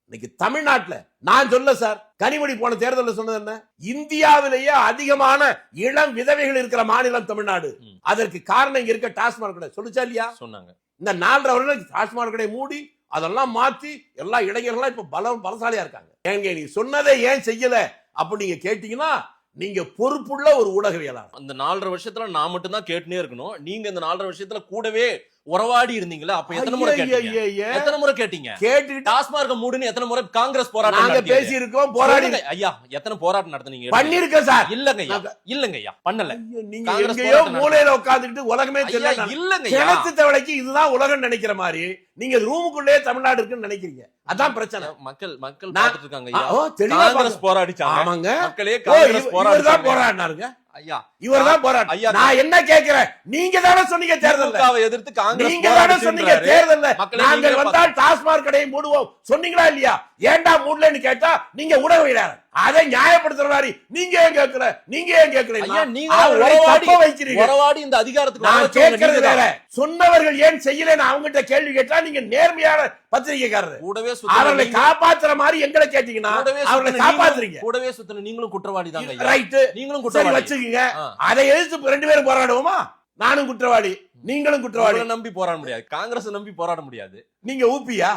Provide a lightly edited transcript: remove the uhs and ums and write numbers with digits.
இன்னைக்கு தமிழ்நாட்டுல நான் சொல்ல சார், கனிமொழி போன தேர்தலில் சொன்னது என்ன, இந்தியாவிலேயே அதிகமான இளம் விதவைகள் இருக்கிற மாநிலம் தமிழ்நாடு. அதற்கு காரணம் இங்க இருக்க டாஸ்மாக் கடை. சொல்லுச்சா இல்லையா? சொன்னாங்க. இந்த 4.5 வருடம் டாஸ்மாக் கடை மூடி அதெல்லாம் மாத்தி எல்லா இளைஞர்கள்லாம் இப்ப பலசாலியா இருக்காங்க. ஏங்க நீ சொன்னதை ஏன் செய்யல அப்படி நீங்க கேட்டீங்கன்னா நீங்க பொறுப்புள்ள ஒரு ஊடகவியலாளர். அந்த 4.5 வருஷத்துல நான் மட்டும் தான் கேட்டுனே இருக்கணும். நீங்க இந்த 4.5 வருஷத்துல கூடவே உறவாடி இருந்தீங்களா? அப்ப எத்தனை முறை கேட்டீங்க? எத்தனை முறை கேட்டீங்க? கேட்டுட்டு டாஸ்மார்க் மூடுன்னு எத்தனை முறை காங்கிரஸ் போராட்டம் நாங்க பேசி இருக்கோம், போராடி ஐயா எத்தனை போராட்டம் நடத்துனீங்க? பண்ணிருக்க சார். இல்லங்க ஐயா, இல்லங்க ஐயா, பண்ணல. நீங்க எங்கேயோ மூலையில உட்கார்ந்துட்டு உலகமே தெரியல. இல்லங்க ஐயா, கிணத்து தவளைக்கு இதுதான் உலகம் நினைக்கிற மாதிரி நீங்க ரூமுக்குள்ளே தமிழ்நாடு இருக்குன்னு நினைக்கிறீங்க. அதான் பிரச்சனை. மக்கள் பார்த்துட்டு இருக்காங்க ஐயா. தெளிவா காங்கிரஸ் போராடிச்சாங்க. ஆமாங்க, மக்களே காங்கிரஸ் போராடினாருங்க ஐயா. இவர்தான் போராட்டம். ஐயா நான் என்ன கேக்குறேன், நீங்க தானே சொன்னீங்க தேர்தல்ல, எதிர்த்து காங்கிரஸ் நீங்க தானே சொன்னீங்க தேர்தல்ல நாங்கள் வந்தால் டாஸ்மாக் கடையை மூடுவோம் சொன்னீங்களா இல்லையா? ஏன்டா மூடலன்னு கேட்டா நீங்க ஊடகவியலாளர் அதை நியாயப்படுத்துற மாதிரி நீங்க ஏன் கேட்கல, நீங்க ஏன் கேட்கல? ஐயா நீங்க வைக்கிறீங்க உறவாடி இந்த அதிகாரத்துக்கு நான் கேட்கறது வேற. சொன்னவர்கள் ஏன் செய்யலன்னு அவங்ககிட்ட கேள்வி கேட்டா நீங்க நேர்மையான பத்திரிகைக்காரர். கூடவே அவர்களை காப்பாத்துற மாதிரி எங்களை கேட்டீங்கன்னா அவர்களை காப்பாத்துறீங்க. கூடவே சுத்தன நீங்களும் குற்றவாளி தாங்க ஐயா. ரைட், நீங்களும் சரி குற்றவாளி வச்சுக்கீங்க. அதை எதிர்த்து 2 பேரும் போராடுவோமா? நானும் குற்றவாளி, நீங்களும் குற்றவாளி. நம்பி போராட முடியாது, காங்கிரஸ் நம்பி போராட முடியாது. நீங்க ஊப்பியா?